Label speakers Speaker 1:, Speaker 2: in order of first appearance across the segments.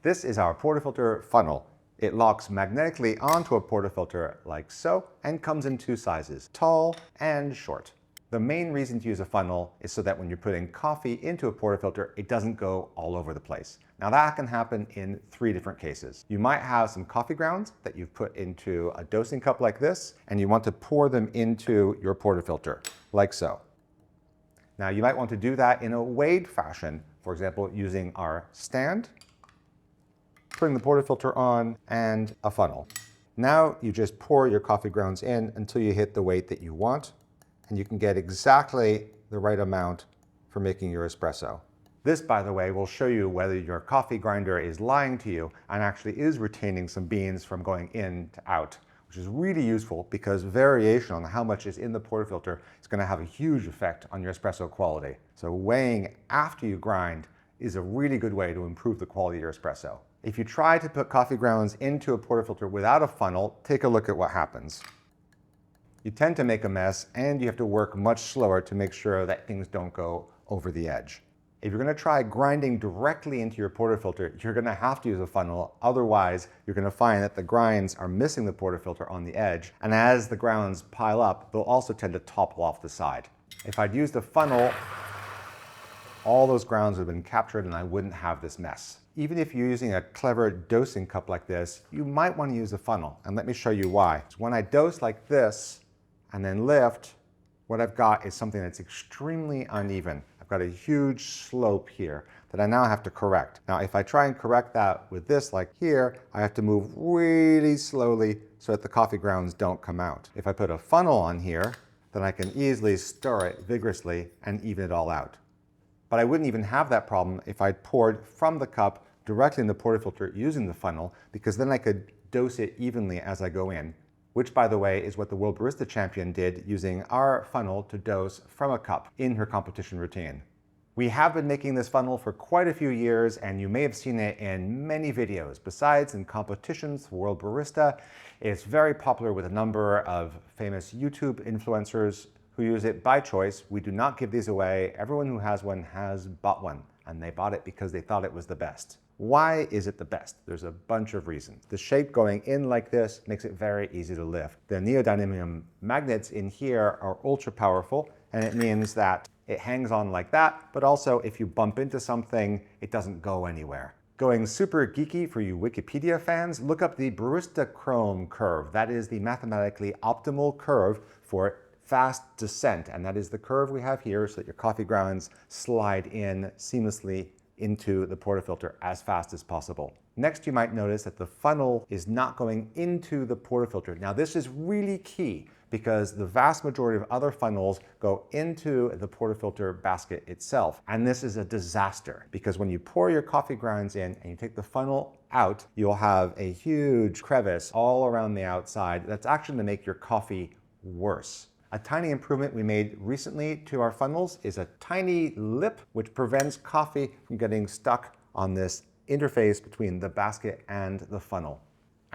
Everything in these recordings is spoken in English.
Speaker 1: This is our portafilter funnel. It locks magnetically onto a portafilter like so and comes in two sizes, tall and short. The main reason to use a funnel is so that when you're putting coffee into a portafilter, it doesn't go all over the place. Now that can happen in three different cases. You might have some coffee grounds that you've put into a dosing cup like this, and you want to pour them into your portafilter, like so. Now you might want to do that in a weighed fashion, for example, using our stand, putting the portafilter on, and a funnel. Now you just pour your coffee grounds in until you hit the weight that you want, and you can get exactly the right amount for making your espresso. This, by the way, will show you whether your coffee grinder is lying to you and actually is retaining some beans from going in to out, which is really useful because variation on how much is in the portafilter is going to have a huge effect on your espresso quality. So weighing after you grind is a really good way to improve the quality of your espresso. If you try to put coffee grounds into a portafilter without a funnel, take a look at what happens. You tend to make a mess, and you have to work much slower to make sure that things don't go over the edge. If you're going to try grinding directly into your portafilter, you're going to have to use a funnel. Otherwise, you're going to find that the grinds are missing the portafilter on the edge, and as the grounds pile up, they'll also tend to topple off the side. If I'd used a funnel, all those grounds would have been captured and I wouldn't have this mess. Even if you're using a clever dosing cup like this, you might want to use a funnel, and let me show you why. So when I dose like this and then lift, what I've got is something that's extremely uneven. I've got a huge slope here that I now have to correct. Now, if I try and correct that with this, like here, I have to move really slowly so that the coffee grounds don't come out. If I put a funnel on here, then I can easily stir it vigorously and even it all out. But I wouldn't even have that problem if I poured from the cup directly in the portafilter using the funnel, because then I could dose it evenly as I go in, which, by the way, is what the World Barista Champion did using our funnel to dose from a cup in her competition routine. We have been making this funnel for quite a few years, and you may have seen it in many videos. Besides in competitions for World Barista, it's very popular with a number of famous YouTube influencers who use it by choice. We do not give these away. Everyone who has one has bought one, and they bought it because they thought it was the best. Why is it the best? There's a bunch of reasons. The shape going in like this makes it very easy to lift. The neodymium magnets in here are ultra powerful, and it means that it hangs on like that, but also if you bump into something, it doesn't go anywhere. Going super geeky for you Wikipedia fans, look up the Brachistochrone Curve. That is the mathematically optimal curve for fast descent, and that is the curve we have here so that your coffee grounds slide in seamlessly into the portafilter as fast as possible. Next, you might notice that the funnel is not going into the portafilter. Now, this is really key because the vast majority of other funnels go into the portafilter basket itself. And this is a disaster because when you pour your coffee grounds in and you take the funnel out, you'll have a huge crevice all around the outside that's actually going to make your coffee worse. A tiny improvement we made recently to our funnels is a tiny lip which prevents coffee from getting stuck on this interface between the basket and the funnel.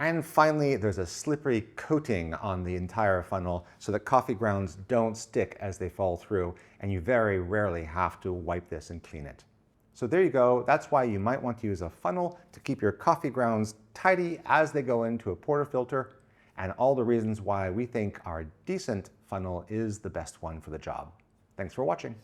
Speaker 1: And finally, there's a slippery coating on the entire funnel so that coffee grounds don't stick as they fall through, and you very rarely have to wipe this and clean it. So there you go. That's why you might want to use a funnel to keep your coffee grounds tidy as they go into a portafilter, and all the reasons why we think our Decent funnel is the best one for the job. Thanks for watching.